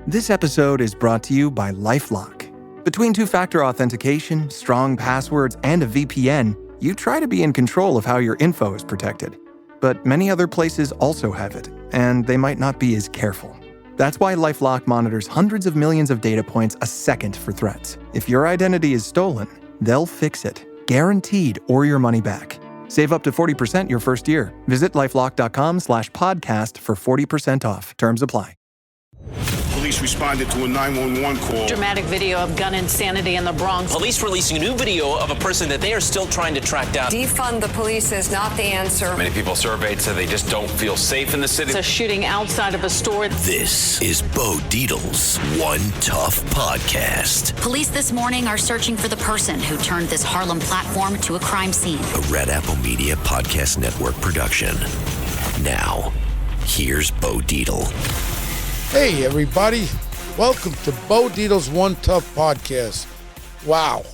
This episode is brought to you by LifeLock. Between two-factor authentication, strong passwords, and a VPN, you try to be in control of how your info is protected. But many other places also have it, and they might not be as careful. That's why LifeLock monitors hundreds of millions of data points a second for threats. If your identity is stolen, they'll fix it, guaranteed, or your money back. Save up to 40% your first year. Visit lifelock.com/podcast for 40% off. Terms apply. Police responded to a 911 call. Dramatic video of gun insanity in the Bronx. Police releasing a new video of a person that they are still trying to track down. Defund the police is not the answer. Many people surveyed said they just don't feel safe in the city. It's a shooting outside of a store. This is Bo Dietl's One Tough Podcast. Police this morning are searching for the person who turned this Harlem platform to a crime scene. A Red Apple Media Podcast Network production. Now, here's Bo Dietl. Hey, everybody. Welcome to Bo Dietl's One Tough Podcast. Wow.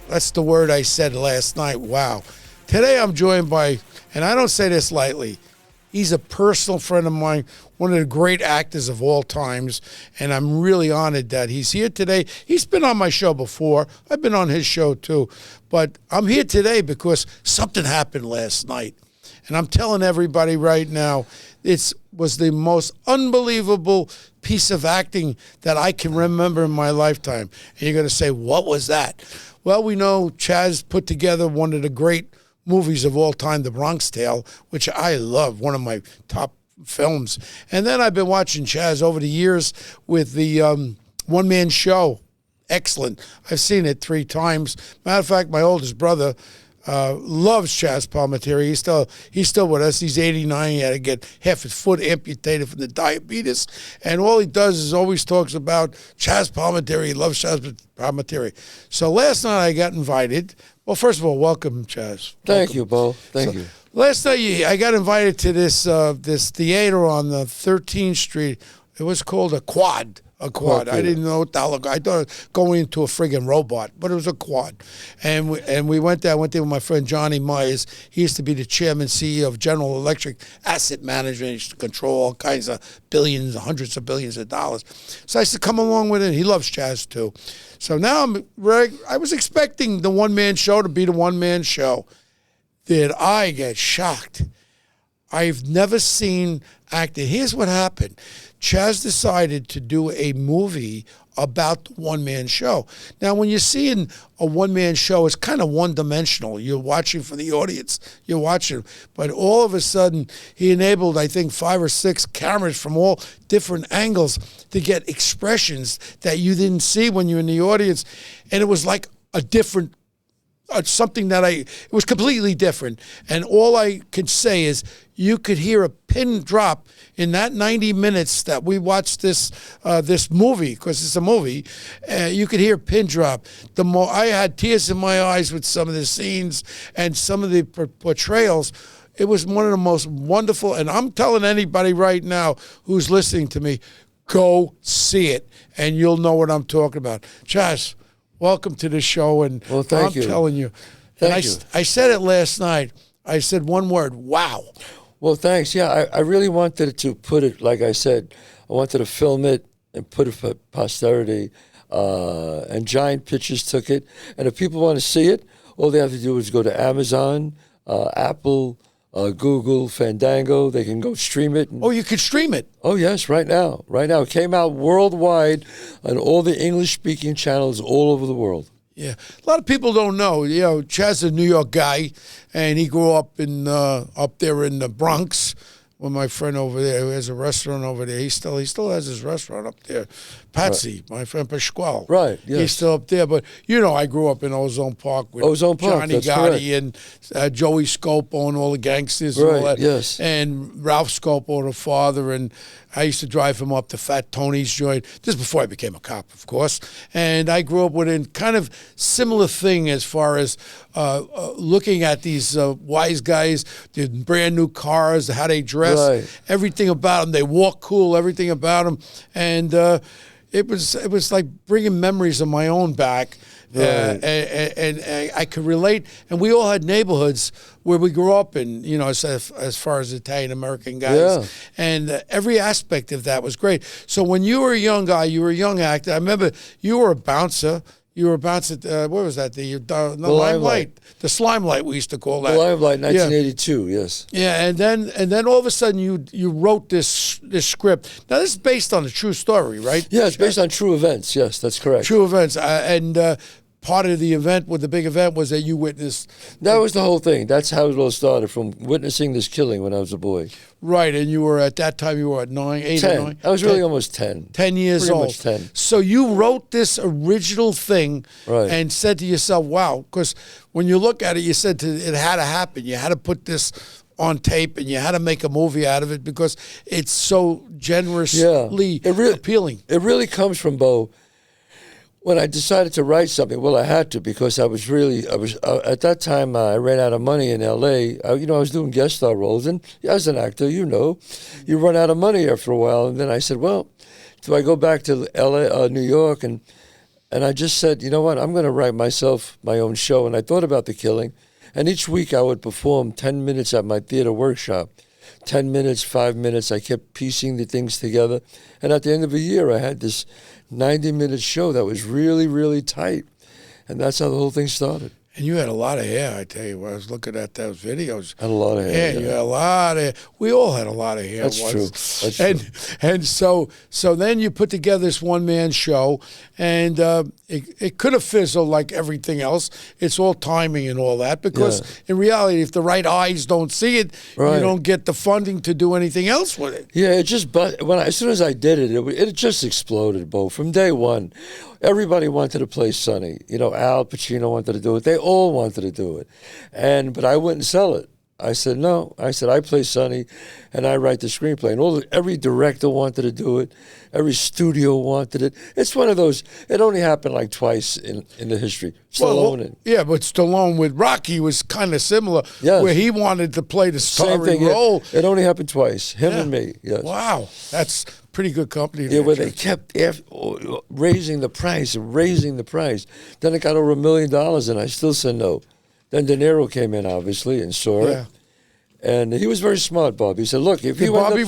That's the word I said last night. Wow. Today I'm joined by, and I don't say this lightly, he's a personal friend of mine, one of the great actors of all times, and I'm really honored that he's here today. He's been on my show before. I've been on his show too. But I'm here today because something happened last night. And I'm telling everybody right now, it was the most unbelievable piece of acting that I can remember in my lifetime. And you're going to say, what was that? Well, we know Chazz put together one of the great movies of all time, The Bronx Tale, which I love, one of my top films. And then I've been watching Chazz over the years with the one-man show. Excellent. I've seen it 3 times. Matter of fact, my oldest brother loves Chazz Palminteri. He's still with us. He's 89. He had to get half his foot amputated from the diabetes. And all he does is always talks about Chazz Palminteri. He loves Chazz Palminteri. So last night I got invited. Well, first of all, welcome, Chazz. Thank you, Bo. Thank you. Last night I got invited to this theater on the 13th Street. It was called a Quad. A quad. I didn't know what that looked like. I thought I was going into a friggin' robot, but it was a quad. And we went there. I went there with my friend Johnny Myers. He used to be the chairman, CEO of General Electric Asset Management. He used to control all kinds of billions, hundreds of billions of dollars. So I said, come along with it. He loves Chazz, too. So now I was expecting the one-man show to be the one-man show. Did I get shocked? I've never seen acting. Here's what happened. Chazz decided to do a movie about the one-man show. Now, when you're seeing a one-man show, it's kind of one-dimensional. You're watching for the audience. You're watching. But all of a sudden, he enabled, I think, 5 or 6 cameras from all different angles to get expressions that you didn't see when you're in the audience. And it was like a different something that it was completely different. And all I could say is you could hear a pin drop in that 90 minutes that we watched this movie, because it's a movie. You could hear a pin drop. I had tears in my eyes with some of the scenes and some of the portrayals. It was one of the most wonderful, and I'm telling anybody right now who's listening to me, go see it, and you'll know what I'm talking about. Chazz, welcome to the show, and well, thank you. I'm telling you. Thank you. I said it last night. I said one word, wow. Well, thanks. Yeah, I really wanted to put it, like I said, I wanted to film it and put it for posterity, and Giant Pictures took it. And if people want to see it, all they have to do is go to Amazon, Apple, Google, Fandango. They can go stream it. You can stream it? Oh, yes, right now. Right now. It came out worldwide on all the English-speaking channels all over the world. Yeah. A lot of people don't know. You know, Chazz is a New York guy, and he grew up up there in the Bronx with my friend over there who has a restaurant over there. He still has his restaurant up there. Patsy, right. My friend Pasquale. Right, yes. He's still up there. But, I grew up in Ozone Park with Johnny Gotti and Joey Scopo and all the gangsters. Right, and all that. Yes. And Ralph Scopo, the father, and I used to drive him up to Fat Tony's joint. This is before I became a cop, of course. And I grew up with a kind of similar thing as far as looking at these wise guys, the brand new cars, how they dress, right. Everything about them. They walk cool, everything about them. And it was like bringing memories of my own back. Right. And I could relate. And we all had neighborhoods where we grew up in, as far as Italian-American guys. Yeah. And every aspect of that was great. So when you were a young guy, you were a young actor. I remember you were a bouncer. You were a bouncer, what was that? The Limelight. The Slimelight, we used to call that. The Limelight, 1982, yes. Yeah, and then all of a sudden you wrote this script. Now, this is based on a true story, right? Yeah, it's based on true events. Yes, that's correct. True events. And part of the event, the big event, was that you witnessed. That was the whole thing. That's how it all started, from witnessing this killing when I was a boy. Right, and you were at that time, you were at 8 10. or 9? I was really almost 10. 10 years Pretty old. much 10. So you wrote this original thing Right. and said to yourself, wow, because when you look at it, you said it had to happen. You had to put this on tape and you had to make a movie out of it because it's so generously appealing. It really comes from, Bo, when I decided to write something. Well, I had to, because I was at that time I ran out of money in L.A. I was doing guest star roles, and as an actor, you run out of money after a while. And then I said, well, do I go back to L.A., New York? And I just said, you know what, I'm going to write myself my own show. And I thought about the killing, and each week I would perform 10 minutes at my theater workshop. 10 minutes, 5 minutes. I kept piecing the things together. And at the end of the year, I had this 90-minute show that was really, really tight. And that's how the whole thing started. And you had a lot of hair, I tell you. When I was looking at those videos. I had a lot of hair. Yeah, you had a lot of hair. We all had a lot of hair. That's true. That's true. And so then you put together this one-man show, and it could have fizzled like everything else. It's all timing and all that, because in reality, if the right eyes don't see it, you don't get the funding to do anything else with it. Yeah, as soon as I did it, it just exploded, Bo. From day one, everybody wanted to play Sonny. Al Pacino wanted to do it. They all wanted to do it, but I wouldn't sell it. I said no. I said I play Sonny, and I write the screenplay. And every director wanted to do it. Every studio wanted it. It's one of those. It only happened like twice in the history. Stallone. But Stallone with Rocky was kind of similar, where he wanted to play the starring role. It only happened twice. Him and me. Yes. Wow, that's pretty good company. Yeah, where they kept raising the price and raising the price. Then it got over $1 million, and I still said no. Then De Niro came in, obviously, and saw it. And he was very smart, Bob. He said, look, if did Bobby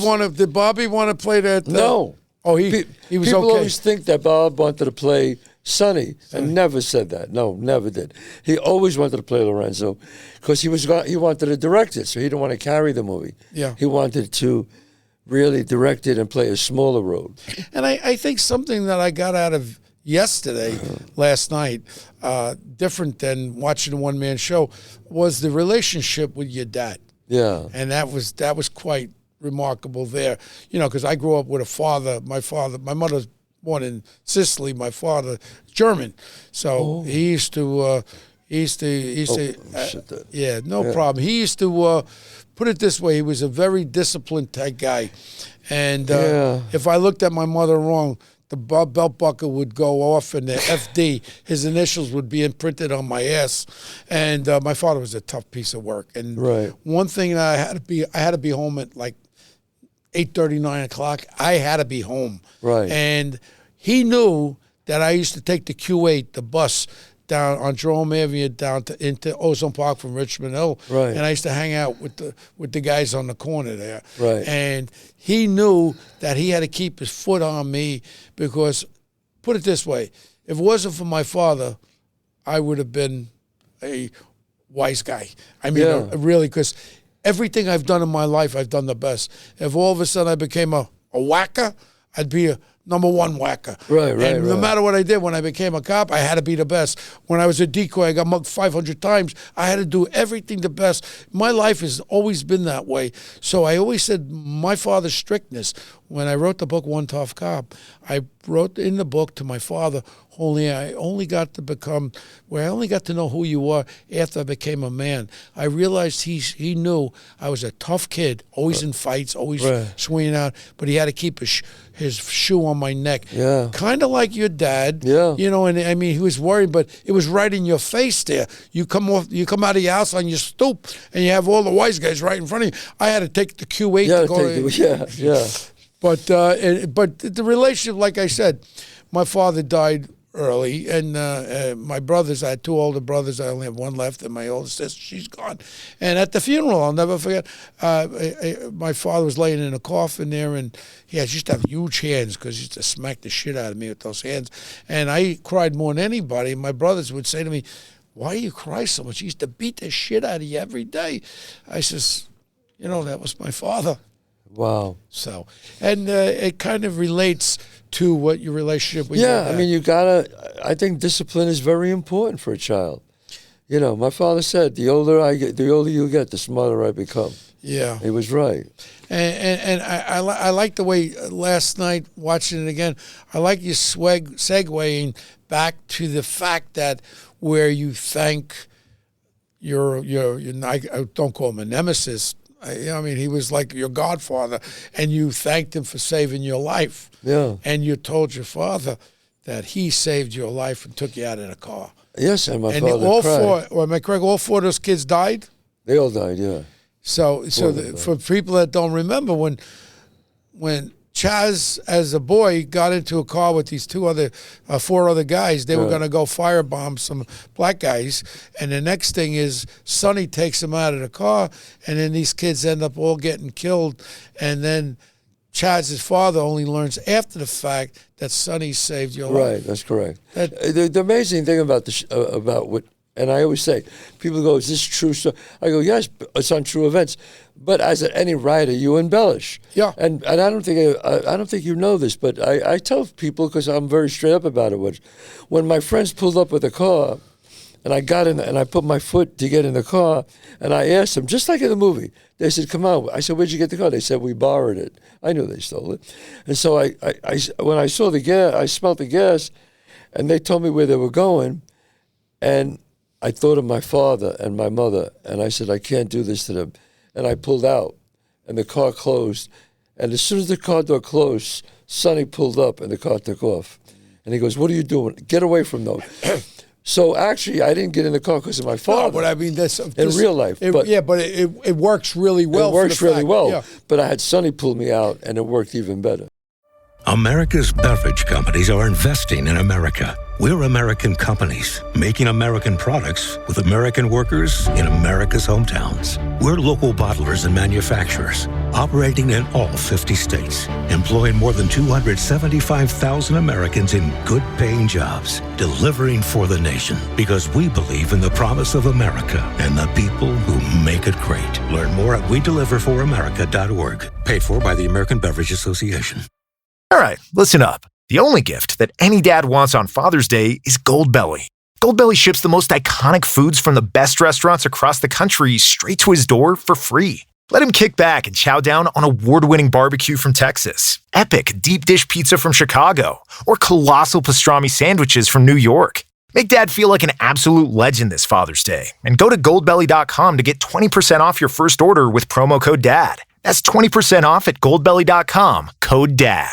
want to play that? No. Oh, he was People okay. always think that Bob wanted to play Sonny. I never said that. No, never did. He always wanted to play Lorenzo because he wanted to direct it, so he didn't want to carry the movie. Yeah. He wanted to really direct it and play a smaller role. And I think something that I got out of last night, different than watching a one-man show, was the relationship with your dad. Yeah. And that was quite remarkable there. Because I grew up with a father. My mother was born in Sicily. My father, German. So he used to problem. He used to, put it this way, he was a very disciplined type guy. And if I looked at my mother wrong, the belt buckle would go off and the FD, his initials would be imprinted on my ass. And my father was a tough piece of work. And one thing that I had to be home at like 8:30, 9 o'clock. I had to be home. Right. And he knew that I used to take the Q8, the bus, down on Jerome Avenue down into Ozone Park from Richmond Hill. Right. And I used to hang out with the guys on the corner there. Right. And he knew that he had to keep his foot on me because, put it this way, if it wasn't for my father, I would have been a wise guy. I mean, really, because everything I've done in my life, I've done the best. If all of a sudden I became a whacker, I'd be a number one whacker. Right. No matter what I did, when I became a cop, I had to be the best. When I was a decoy, I got mugged 500 times. I had to do everything the best. My life has always been that way. So I always said my father's strictness. When I wrote the book, One Tough Cop, I wrote in the book to my father, I only got to know who you were after I became a man. I realized he knew I was a tough kid, always in fights, always swinging out, but he had to keep his shoe on my neck. Yeah. Kind of like your dad. Yeah. And I mean, he was worried, but it was right in your face there. You come out of your house on your stoop, and you have all the wise guys right in front of you. I had to take the Q8 to go. But the relationship, like I said, my father died early, and my brothers, I had two older brothers. I only have one left, and my older sister, she's gone. And at the funeral, I'll never forget, my father was laying in a coffin there, and he used to have huge hands because he used to smack the shit out of me with those hands. And I cried more than anybody. My brothers would say to me, "Why do you cry so much? He used to beat the shit out of you every day." I says, that was my father. Wow. So, and it kind of relates to what your relationship with your dad. I mean, I think discipline is very important for a child. My father said, the older you get, the smarter I become. Yeah. He was right. And I like the way last night, watching it again, I like you segueing back to the fact that where you thank your I don't call him a nemesis, I mean, he was like your godfather, and you thanked him for saving your life. Yeah. And you told your father that he saved your life and took you out of the car. Yes, and my father all cried. am I correct? All four of those kids died? They all died, yeah. So for people that don't remember, when Chazz, as a boy, got into a car with these four other guys. They were going to go firebomb some black guys. And the next thing is Sonny takes them out of the car, and then these kids end up all getting killed. And then Chazz's father only learns after the fact that Sonny saved your life. Right, that's correct. The amazing thing about what, and I always say, people go, "Is this true?" So I go, "Yes, it's on true events." But as any writer, you embellish. Yeah. And I don't think you know this, but I tell people, because I'm very straight up about it. When my friends pulled up with a car, and I got in and I put my foot to get in the car, and I asked them, just like in the movie, they said, "Come on." I said, "Where'd you get the car?" They said, "We borrowed it." I knew they stole it. And so I when I saw the gas, I smelled the gas, and they told me where they were going, and I thought of my father and my mother, and I said, "I can't do this to them." And I pulled out, and the car closed. And as soon as the car door closed, Sonny pulled up, and the car took off. And he goes, "What are you doing? Get away from those." So actually, I didn't get in the car because of my father. No, but I mean, in real life. But it works really well. It works really well. Yeah. But I had Sonny pull me out, and it worked even better. America's beverage companies are investing in America. We're American companies, making American products with American workers in America's hometowns. We're local bottlers and manufacturers, operating in all 50 states, employing more than 275,000 Americans in good-paying jobs, delivering for the nation, because we believe in the promise of America and the people who make it great. Learn more at WeDeliverForAmerica.org. Paid for by the American Beverage Association. All right, listen up. The only gift that any dad wants on Father's Day is Goldbelly. Goldbelly ships the most iconic foods from the best restaurants across the country straight to his door for free. Let him kick back and chow down on award-winning barbecue from Texas, epic deep dish pizza from Chicago, or colossal pastrami sandwiches from New York. Make Dad feel like an absolute legend this Father's Day, and go to goldbelly.com to get 20% off your first order with promo code DAD. That's 20% off at goldbelly.com, code DAD.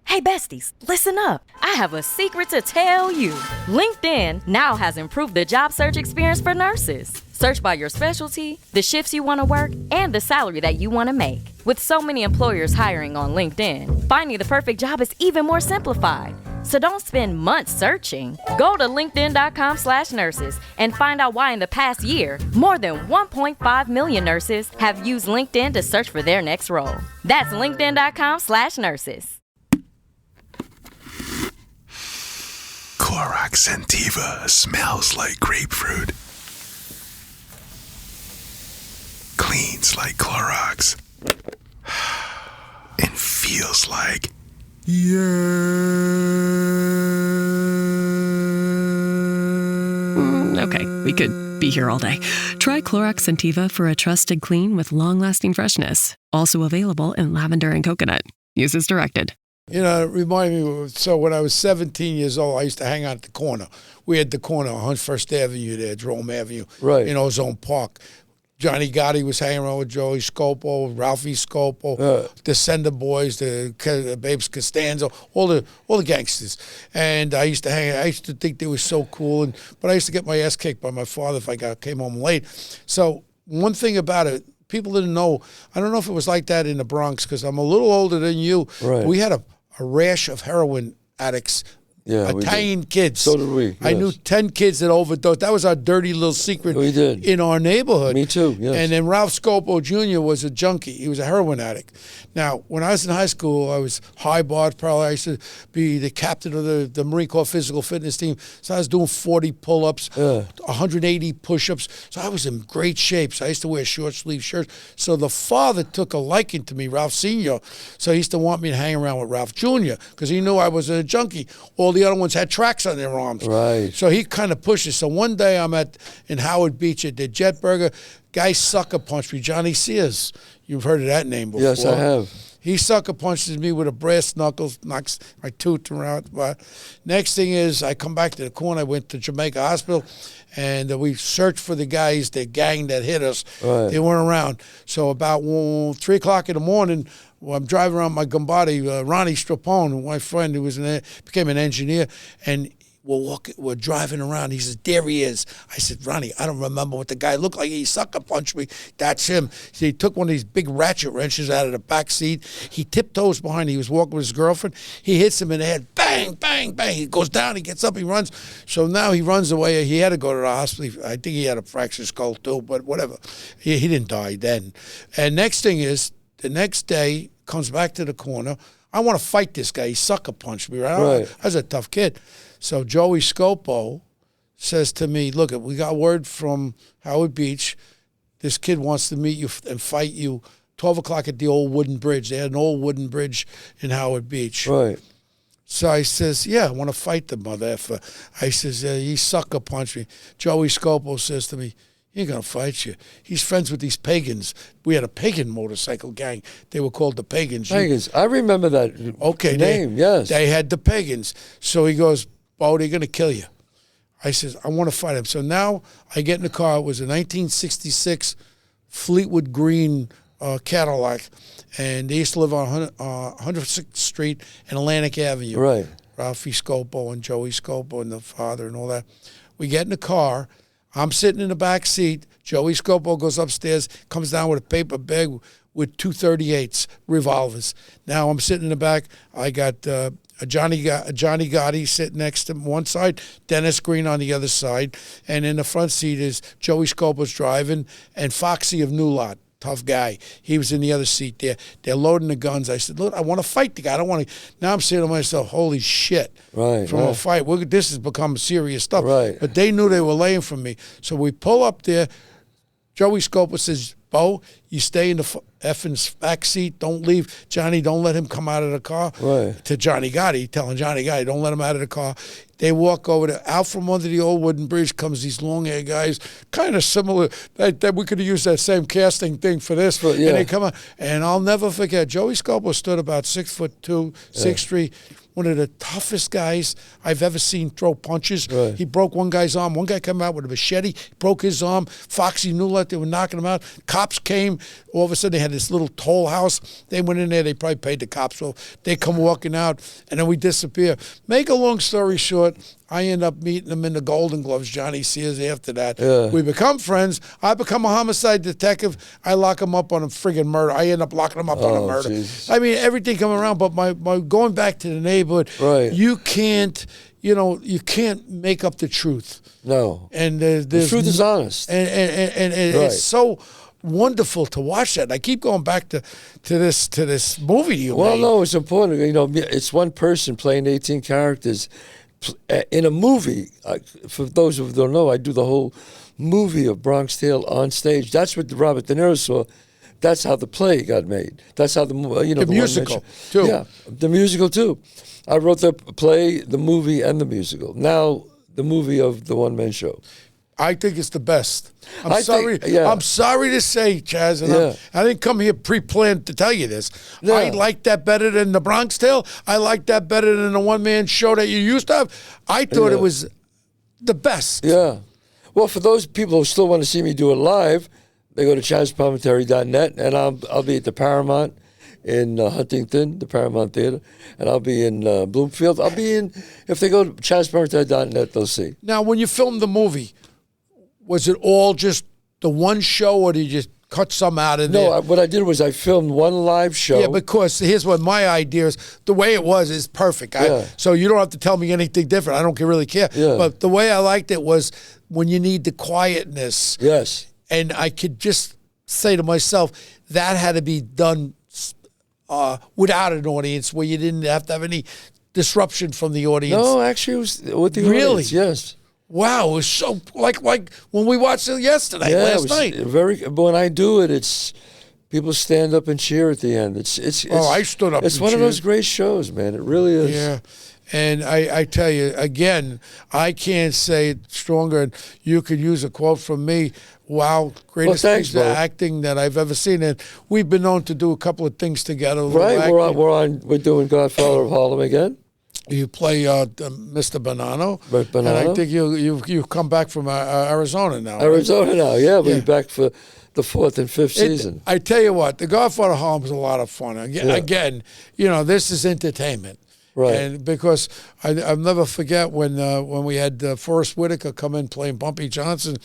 Hey besties, listen up. I have a secret to tell you. LinkedIn now has improved the job search experience for nurses. Search by your specialty, the shifts you want to work, and the salary that you want to make. With so many employers hiring on LinkedIn, finding the perfect job is even more simplified. So don't spend months searching. Go to linkedin.com/nurses and find out why in the past year, more than 1.5 million nurses have used LinkedIn to search for their next role. That's linkedin.com/nurses. Clorox Sentiva smells like grapefruit. Cleans like Clorox. And feels like... Okay, we could be here all day. Try Clorox Sentiva for a trusted clean with long-lasting freshness. Also available in lavender and coconut. Use as directed. You know, it reminded me, so when I was 17 years old, I used to hang out at the corner. We had the corner on First Avenue there, Jerome Avenue, right, in Ozone Park. Johnny Gotti was hanging around with Joey Scopo, Ralphie Scopo, the Sender Boys, the Babes Costanzo, all the gangsters. And I used to I used to think they were so cool, but I used to get my ass kicked by my father if I came home late. So one thing about it, people didn't know. I don't know if it was like that in the Bronx because I'm a little older than you. Right. We had a rash of heroin addicts. Yeah, Italian kids. So did we. Yes. I knew 10 kids that overdosed. That was our dirty little secret in our neighborhood. Me too, yes. And then Ralph Scopo Jr. was a junkie. He was a heroin addict. Now, when I was in high school, I was high bar probably. I used to be the captain of the Marine Corps physical fitness team. So I was doing 40 pull-ups, 180 push-ups. So I was in great shape. So I used to wear short sleeve shirts. So the father took a liking to me, Ralph Sr. So he used to want me to hang around with Ralph Jr. because he knew I was a junkie. All the other ones had tracks on their arms. Right. So he kind of pushes. So one day I'm in Howard Beach at the Jet Burger. Guy sucker punched me, Johnny Sears. You've heard of that name before. Yes, I have. He sucker punches me with a brass knuckles, knocks my tooth around. But next thing is I come back to the corner. I went to Jamaica Hospital, and we searched for the guys, the gang that hit us. Right. They weren't around. So about 3 o'clock in the morning, I'm driving around my Gambati, Ronnie Strapone, my friend who became an engineer, and we're driving around. He says, there he is. I said, Ronnie, I don't remember what the guy looked like. He sucker punched me. That's him. So he took one of these big ratchet wrenches out of the back seat. He tiptoes behind. He was walking with his girlfriend. He hits him in the head. Bang, bang, bang. He goes down. He gets up. He runs. So now he runs away. He had to go to the hospital. I think he had a fractured skull too, but whatever. He didn't die then. And next thing is, the next day, comes back to the corner. I want to fight this guy. He sucker punched me, right? I was a tough kid. So Joey Scopo says to me, look, we got word from Howard Beach. This kid wants to meet you and fight you 12 o'clock at the old wooden bridge. They had an old wooden bridge in Howard Beach. Right. So I says, yeah, I want to fight the mother effer. I says, he sucker punched me. Joey Scopo says to me, he ain't going to fight you. He's friends with these pagans. We had a pagan motorcycle gang. They were called the Pagans. Pagans. I remember that name, yes. They had the Pagans. So he goes, Bo, they're going to kill you. I says, I want to fight him. So now I get in the car. It was a 1966 Fleetwood Green Cadillac, and they used to live on 106th Street and Atlantic Avenue. Right. Ralphie Scopo and Joey Scopo and the father and all that. We get in the car. I'm sitting in the back seat. Joey Scopo goes upstairs, comes down with a paper bag with 238s, revolvers. Now I'm sitting in the back. I got Johnny Gotti sitting next to him one side, Dennis Green on the other side, and in the front seat is Joey Scopo's driving, and Foxy of New Lot. Tough guy. He was in the other seat there. They're loading the guns. I said, look, I want to fight the guy. I don't want to. Now I'm saying to myself, holy shit. Right. From a fight. This has become serious stuff. Right. But they knew they were laying for me. So we pull up there. Joey Scopo says, Bo, you stay in the effing back seat. Don't leave. Johnny, don't let him come out of the car. Right. To Johnny Gotti, telling Johnny Gotti, don't let him out of the car. They walk over there. Out from under the old wooden bridge comes these long-haired guys, kind of similar. That we could have used that same casting thing for this. But, yeah. And they come out. And I'll never forget, Joey Scopo stood about 6'2", 6'3", one of the toughest guys I've ever seen throw punches. Right. He broke one guy's arm. One guy came out with a machete, broke his arm. Foxy knew that they were knocking him out. Cops came. All of a sudden, they had this little toll house. They went in there. They probably paid the cops. So they come walking out, and then we disappear. Make a long story short, I end up meeting him in the Golden Gloves, Johnny Sears, after that. Yeah. We become friends. I become a homicide detective. I lock him up on a friggin' murder. I end up locking him up on a murder. Jesus. I mean, everything coming around, but my going back to the neighborhood, right. You can't make up the truth. No. And the truth is honest. And right. It's so wonderful to watch that. I keep going back to this movie you made. Well, no, it's important. It's one person playing 18 characters in a movie. For those who don't know, I do the whole movie of Bronx Tale on stage. That's what Robert De Niro saw. That's how the play got made. That's how the musical too. Yeah, the musical too. I wrote the play, the movie, and the musical. Now the movie of the one-man show. I think it's the best. I'm sorry to say, Chazz, and I didn't come here pre-planned to tell you this. Yeah. I like that better than The Bronx Tale. I like that better than the one-man show that you used to have. I thought it was the best. Yeah. Well, for those people who still want to see me do it live, they go to ChazzPalminteri.net, and I'll be at the Paramount in Huntington, the Paramount Theater, and I'll be in Bloomfield. I'll be in, if they go to ChazzPalminteri.net, they'll see. Now, when you filmed the movie, was it all just the one show, or did you cut some out of there. No, what I did was I filmed one live show. Yeah, because here's what my idea is. The way it was is perfect. So you don't have to tell me anything different. I don't really care. Yeah. But the way I liked it was when you need the quietness. Yes. And I could just say to myself, that had to be done without an audience, where you didn't have to have any disruption from the audience. No, actually, it was with the audience. Yes. Wow, it was so like when we watched it yesterday, last night. When I do it, it's people stand up and cheer at the end. It's I stood up. It's one of those great shows, man. It really is. Yeah. And I tell you, again, I can't say it stronger. And you could use a quote from me. Wow, greatest piece of acting that I've ever seen. And we've been known to do a couple of things together. Right, we're doing Godfather of Harlem again. You play Mr. Bonanno. Bonanno. And I think you've come back from Arizona now. Arizona now, yeah. We'll be back for the 4th and 5th season. I tell you what, The Godfather of Harlem is a lot of fun. Again, this is entertainment. Right. And because I'll never forget when we had Forrest Whitaker come in playing Bumpy Johnson.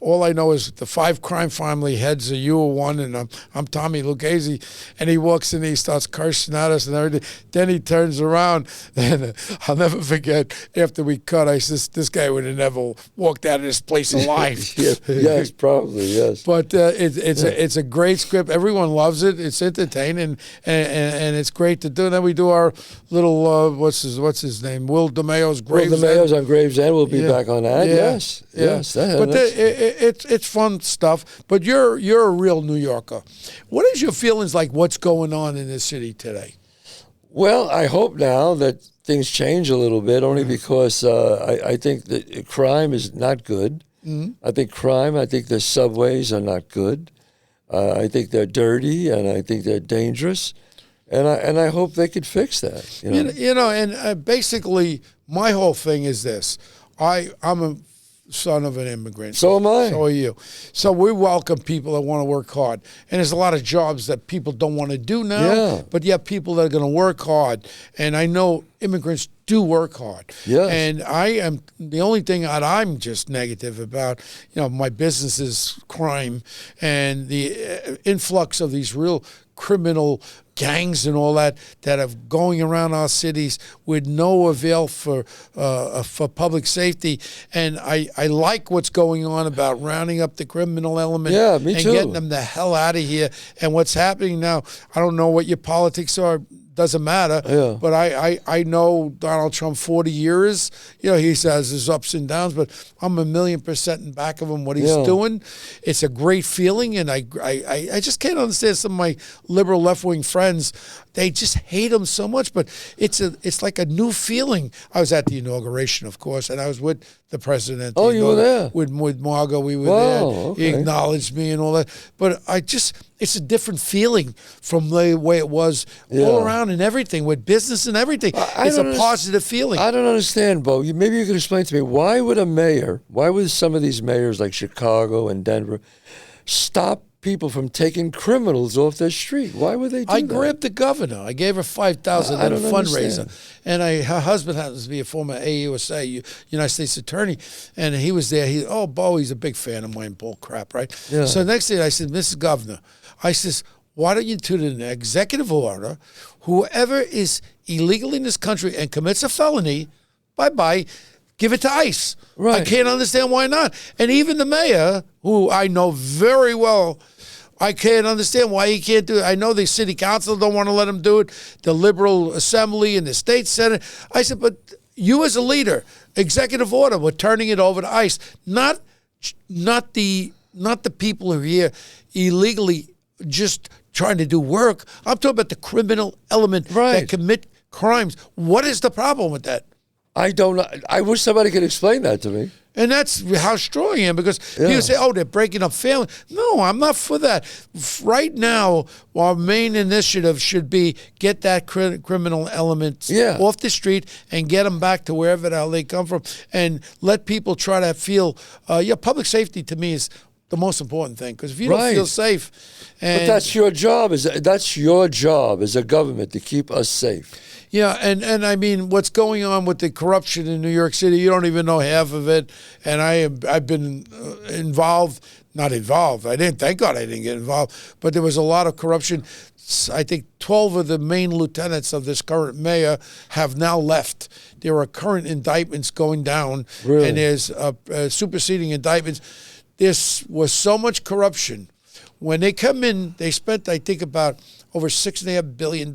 All I know is the 5 crime family heads are you are one, and I'm Tommy Lucchese. And he walks in, he starts cursing at us and everything. Then he turns around, and I'll never forget, after we cut, I said, this guy would have never walked out of this place alive. Yes, probably, yes. But it's a great script. Everyone loves it. It's entertaining, and it's great to do. And then we do our little, what's his name? Will DeMayo's Gravesend. Will DeMayo's on Gravesend. We'll be back on that. Yes. But it's fun stuff. But you're a real New Yorker. What is your feelings like? What's going on in the city today? Well, I hope now that things change a little bit, only because I think that crime is not good. Mm-hmm. I think the subways are not good. I think they're dirty, and I think they're dangerous. And I hope they could fix that. And basically, my whole thing is this. I'm a son of an immigrant. So am I. So are you. So we welcome people that want to work hard. And there's a lot of jobs that people don't want to do now, but you have people that are going to work hard. And I know immigrants do work hard. Yes. And I am, the only thing that I'm just negative about, my business is crime and the influx of these real criminal gangs and all that are going around our cities with no avail for public safety. And I like what's going on about rounding up the criminal element and getting them the hell out of here. And what's happening now, I don't know what your politics are. Doesn't matter, but I know Donald Trump 40 years. He has his ups and downs, but I'm 1,000,000% in back of him. What he's doing, it's a great feeling, and I just can't understand some of my liberal left wing friends. They just hate him so much, but it's like a new feeling. I was at the inauguration, of course, and I was with the president. Oh, you were there with Margot. We were there. Okay. He acknowledged me and all that, but it's a different feeling from the way it was all around and everything, with business and everything. It's a positive feeling. I don't understand, Bo. Maybe you could explain to me, why would some of these mayors like Chicago and Denver stop people from taking criminals off their street? Why would they do that? I grabbed the governor. I gave her $5,000 at a fundraiser. And her husband happens to be a former AUSA, United States Attorney, and he was there. Bo, he's a big fan of mine, bull crap, right? Yeah. So next day I said, Mrs. Governor, I says, why don't you do an executive order, whoever is illegal in this country and commits a felony, bye-bye, give it to ICE. Right. I can't understand why not. And even the mayor, who I know very well, I can't understand why he can't do it. I know the city council don't want to let him do it, the liberal assembly and the state senate. I said, but you as a leader, executive order, we're turning it over to ICE, not the people who are here illegally just trying to do work. I'm talking about the criminal element that commit crimes. What is the problem with that? I don't know. I wish somebody could explain that to me. And that's how strong I am, because people say, they're breaking up families. No, I'm not for that. Right now, our main initiative should be get that criminal element off the street and get them back to wherever the hell they come from, and let people try to feel, public safety to me is the most important thing. Because if you don't feel safe, but that's your job. That's your job as a government to keep us safe. Yeah, and I mean, what's going on with the corruption in New York City, you don't even know half of it. And I've been not involved. Thank God I didn't get involved. But there was a lot of corruption. I think 12 of the main lieutenants of this current mayor have now left. There are current indictments going down, and there's superseding indictments. There was so much corruption. When they come in, they spent, I think, about over $6.5 billion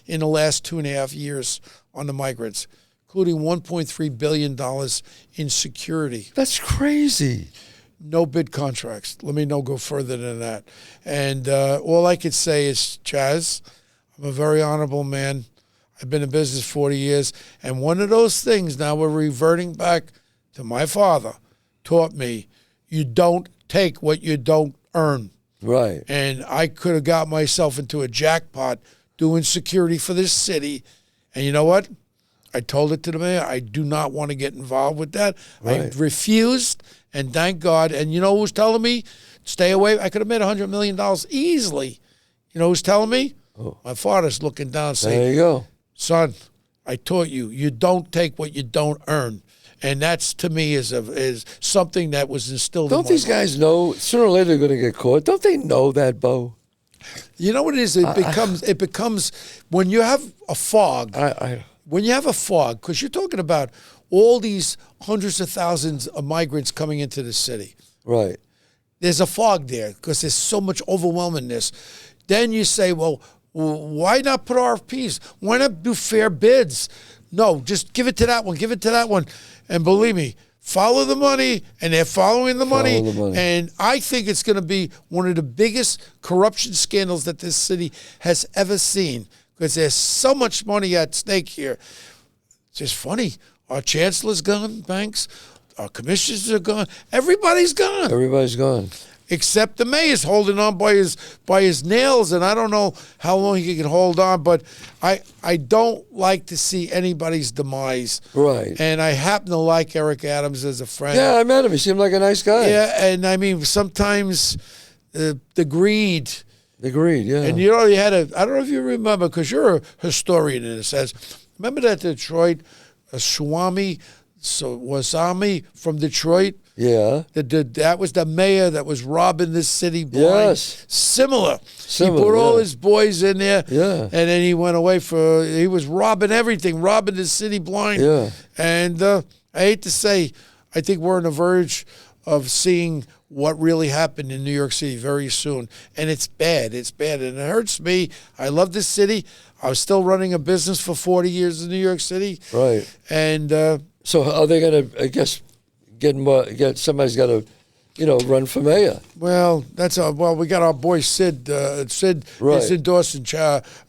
in the last 2.5 years on the migrants, including $1.3 billion in security. That's crazy. No bid contracts. Let me go further than that. And all I could say is, Chazz, I'm a very honorable man. I've been in business 40 years. And one of those things, now we're reverting back to my father, taught me, you don't take what you don't earn. Right. And I could have got myself into a jackpot doing security for this city. And you know what? I told it to the mayor. I do not want to get involved with that. Right. I refused, and thank God. And you know who's telling me? Stay away. I could have made $100 million easily. You know who's telling me? Oh. My father's looking down saying, there you go. Son, I taught you. You don't take what you don't earn. And that's, to me, is something that was instilled in my Don't these guys know sooner or later they're going to get caught? Don't they know that, Bo? You know what it is? It becomes when you have a fog. When you have a fog, because you're talking about all these hundreds of thousands of migrants coming into the city. Right. There's a fog there because there's so much overwhelmingness. Then you say, well, why not put RFPs? Why not do fair bids? No, just give it to that one. Give it to that one. And believe me, follow the money, and they're following the money. And I think it's going to be one of the biggest corruption scandals that this city has ever seen, because there's so much money at stake here. It's just funny. Our chancellor's gone, Banks. Our commissioners are gone. Everybody's gone. Everybody's gone. Except the mayor's holding on by his nails, and I don't know how long he can hold on, but I don't like to see anybody's demise. Right. And I happen to like Eric Adams as a friend. Yeah, I met him. He seemed like a nice guy. Yeah, and I mean, sometimes the greed. The greed, yeah. And you know, I don't know if you remember, because you're a historian in a sense. Remember that Detroit Swami Wasami from Detroit? Yeah. That was the mayor that was robbing this city blind. Yes. Similar. He put all his boys in there. Yeah. And then he went away he was robbing everything, robbing the city blind. Yeah. And I hate to say, I think we're on the verge of seeing what really happened in New York City very soon. And it's bad. It's bad. And it hurts me. I love this city. I was still running a business for 40 years in New York City. Right. And so are they going to, I guess, somebody's got to, run for mayor? Well, we got our boy Sid. Sid is endorsing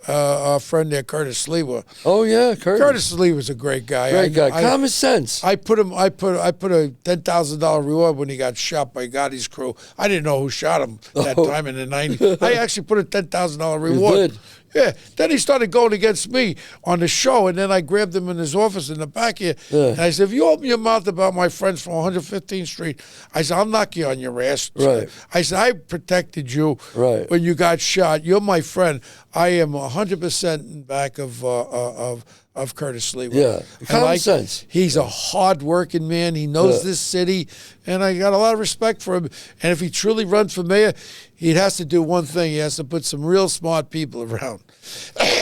our friend there, Curtis Lewa. Oh yeah, Curtis Lewa's a great guy. Great guy. Common sense. I put a $10,000 reward when he got shot by Gotti's crew. I didn't know who shot him that time in the '90s. I actually put a $10,000 reward. You did? Yeah. Then he started going against me on the show, and then I grabbed him in his office in the back here. Yeah. And I said, if you open your mouth about my friends from 115th Street, I said, I'll knock you on your ass. Right. I said, I protected you when you got shot. You're my friend. I am 100% in back of Curtis Lewa. Yeah, common sense. He's a hard-working man. He knows this city, and I got a lot of respect for him. And if he truly runs for mayor, he has to do one thing. He has to put some real smart people around.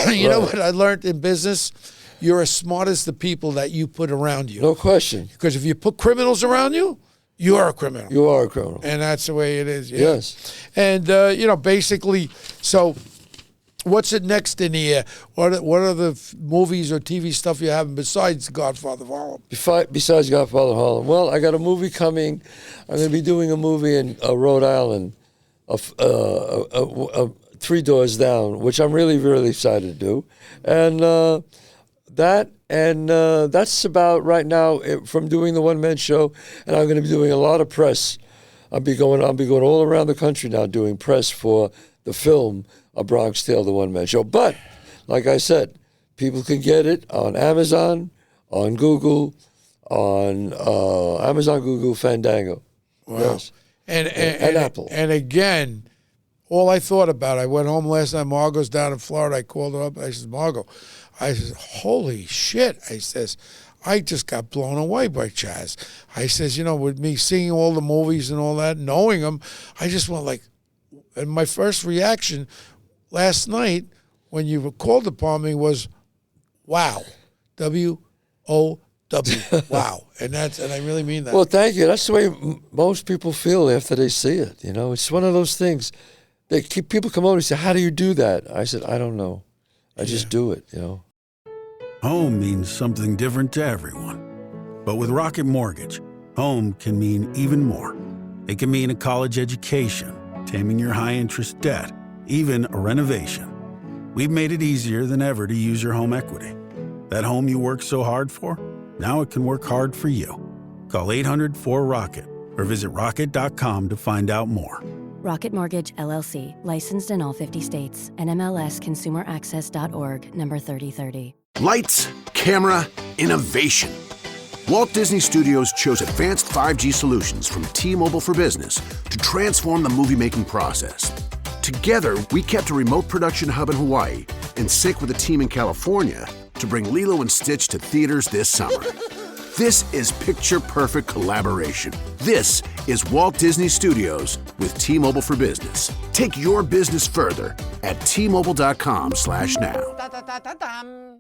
You know what I learned in business? You're as smart as the people that you put around you. No question. Because if you put criminals around you, you are a criminal. You are a criminal. And that's the way it is. Yeah. Yes. And, basically, so what's it next in the year? What are the movies or TV stuff you have besides Godfather of Harlem? Besides Godfather of Harlem. Well, I got a movie coming. I'm going to be doing a movie in Rhode Island, Three Doors Down, which I'm really, really excited to do. And that's about right now from doing the one-man show, and I'm going to be doing a lot of press. I'll be going all around the country now doing press for the film A Bronx Tale, the one-man show. But, like I said, people can get it on Amazon, on Google, on Amazon, Google, Fandango. Wow. Yes. And Apple. And again, all I thought about, I went home last night. Margot's down in Florida. I called her up. I said, Margot, I said, holy shit. I says, I just got blown away by Chazz. I says, with me seeing all the movies and all that, knowing them, I just went like, and my first reaction last night when you called upon me was, wow, W-O-W, wow. And I really mean that. Well, thank you. That's the way most people feel after they see it. It's one of those things. People come over and say, how do you do that? I said, I don't know. I just do it, Home means something different to everyone. But with Rocket Mortgage, home can mean even more. It can mean a college education, taming your high-interest debt, even a renovation. We've made it easier than ever to use your home equity. That home you worked so hard for, now it can work hard for you. Call 800-4ROCKET or visit rocket.com to find out more. Rocket Mortgage, LLC, licensed in all 50 states, NMLSconsumeraccess.org, number 3030. Lights, camera, innovation. Walt Disney Studios chose advanced 5G solutions from T-Mobile for Business to transform the movie-making process. Together, we kept a remote production hub in Hawaii in sync with a team in California to bring Lilo and Stitch to theaters this summer. This is picture-perfect collaboration. This is Walt Disney Studios with T-Mobile for Business. Take your business further at T-Mobile.com/now.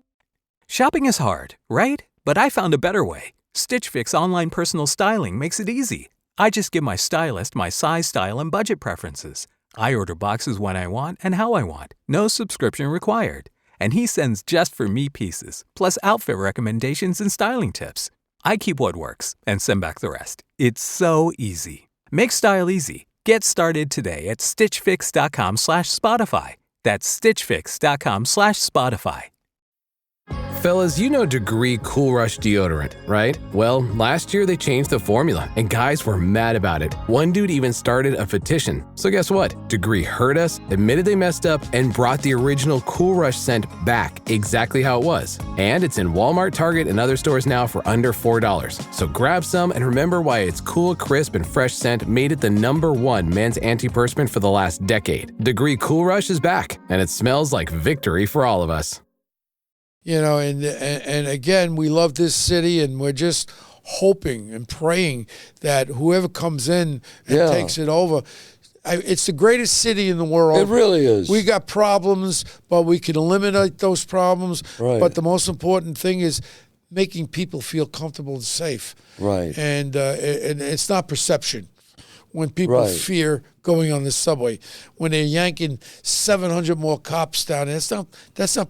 Shopping is hard, right? But I found a better way. Stitch Fix online personal styling makes it easy. I just give my stylist my size, style, and budget preferences. I order boxes when I want and how I want. No subscription required. And he sends just for me pieces, plus outfit recommendations and styling tips. I keep what works and send back the rest. It's so easy. Make style easy. Get started today at stitchfix.com/Spotify. That's stitchfix.com/Spotify. Fellas, Degree Cool Rush deodorant, right? Well, last year they changed the formula, and guys were mad about it. One dude even started a petition. So guess what? Degree heard us, admitted they messed up, and brought the original Cool Rush scent back exactly how it was. And it's in Walmart, Target, and other stores now for under $4. So grab some and remember why its cool, crisp, and fresh scent made it the #1 men's antiperspirant for the last decade. Degree Cool Rush is back, and it smells like victory for all of us. And again, we love this city, and we're just hoping and praying that whoever comes in and takes it over, it's the greatest city in the world. It really is. We got problems, but we can eliminate those problems. Right. But the most important thing is making people feel comfortable and safe. Right. And it's not perception. When people fear going on the subway, when they're yanking 700 more cops down, that's not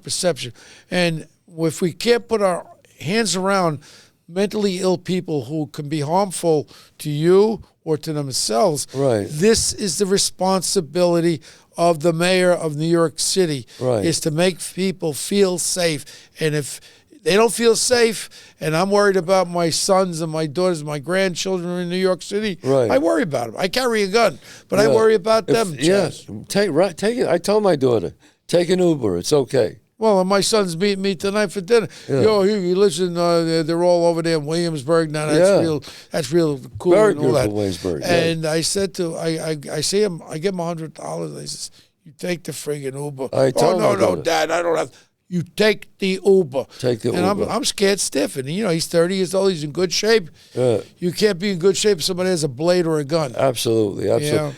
perception. And if we can't put our hands around mentally ill people who can be harmful to you or to themselves, this is the responsibility of the mayor of New York City, is to make people feel safe. And if they don't feel safe, and I'm worried about my sons and my daughters, my grandchildren in New York City. I worry about them. I carry a gun, but I worry about them. Yes, take it. I told my daughter, take an Uber. It's okay. Well, and my son's meeting me tonight for dinner. Yo, you listen, they're all over there in Williamsburg now. That's real cool. Very and all beautiful, that. Williamsburg. And I said I see him. I give him $100. I says, you take the friggin' Uber. No, Dad, I don't have. You take the Uber. Take the Uber. And I'm scared stiff. And, he's 30 years old. He's in good shape. You can't be in good shape if somebody has a blade or a gun. Absolutely.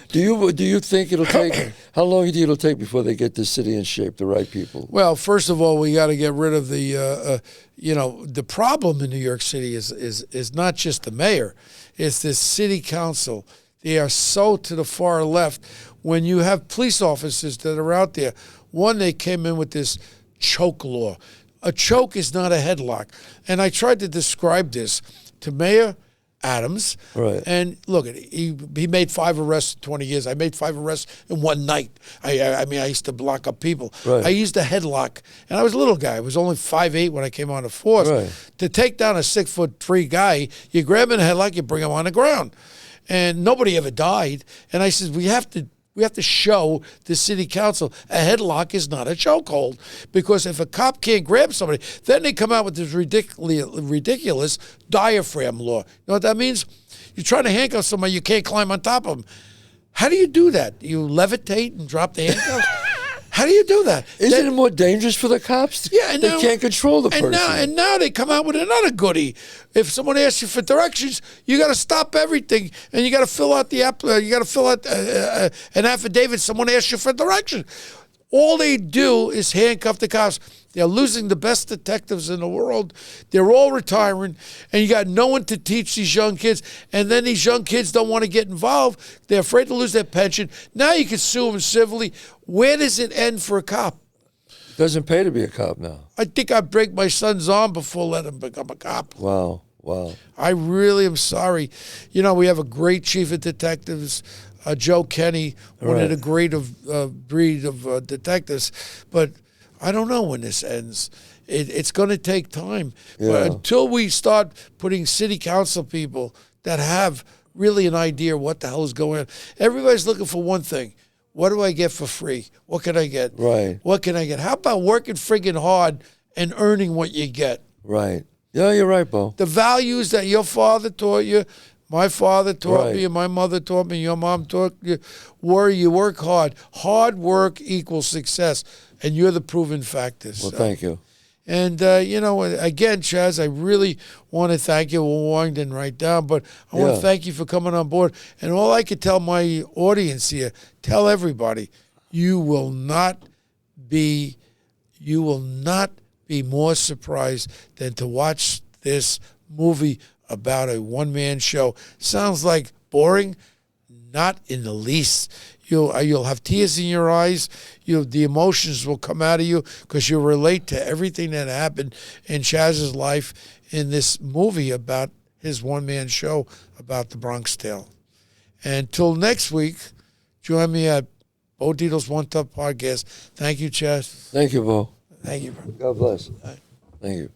Do you think it'll take, how long do you think it'll take before they get the city in shape, the right people? Well, first of all, we got to get rid of the, the problem in New York City is not just the mayor. It's the city council. They are so to the far left. When you have police officers that are out there, one, they came in with this choke law. A choke is not a headlock. And I tried to describe this to Mayor Adams. And look, he made 5 arrests in 20 years. I made 5 arrests in one night. I used to block up people. I used a headlock. And I was a little guy. I was only 5'8" when I came on the force. To take down a 6'3" guy, you grab him in a headlock, you bring him on the ground. And nobody ever died. And I said, we have to We have to show the city council a headlock is not a chokehold. Because if a cop can't grab somebody, then they come out with this ridiculous diaphragm law. You know what that means? You're trying to handcuff somebody, you can't climb on top of them. How do you do that? You levitate and drop the handcuffs? How do you do that? Isn't it more dangerous for the cops? Yeah, and they now, can't control the person. Now they come out with another goodie. If someone asks you for directions, you got to stop everything and you got to fill out an affidavit. Someone asks you for directions. All they do is handcuff the cops. They're losing the best detectives in the world. They're all retiring, and you got no one to teach these young kids. And then these young kids don't want to get involved. They're afraid to lose their pension. Now you can sue them civilly. Where does it end for a cop? It doesn't pay to be a cop now. I think I'd break my son's arm before letting him become a cop. Wow. I really am sorry. You know, we have a great chief of detectives, Joe Kenny, one of the great breed of detectives. But I don't know when this ends. It's going to take time. Yeah. But until we start putting city council people that have really an idea what the hell is going on. Everybody's looking for one thing. What do I get for free? What can I get? Right. What can I get? How about working friggin' hard and earning what you get? Right. Yeah, you're right, Bo. The values that your father taught you, my father taught me, and my mother taught me, your mom taught you, were you work hard. Hard work equals success, and you're the proven factor. Well, thank you. And, again, Chazz, I really want to thank you. We're winding right down, but I want to thank you for coming on board. And all I could tell my audience here, tell everybody, you will not be more surprised than to watch this movie about a one-man show. Sounds like boring? Not in the least. You'll have tears in your eyes. The emotions will come out of you because you relate to everything that happened in Chazz's life in this movie about his one-man show about the Bronx Tale. Until next week, join me at Bo Dietl's One Tough Podcast. Thank you, Chazz. Thank you, Bo. Thank you, bro. God bless. Thank you.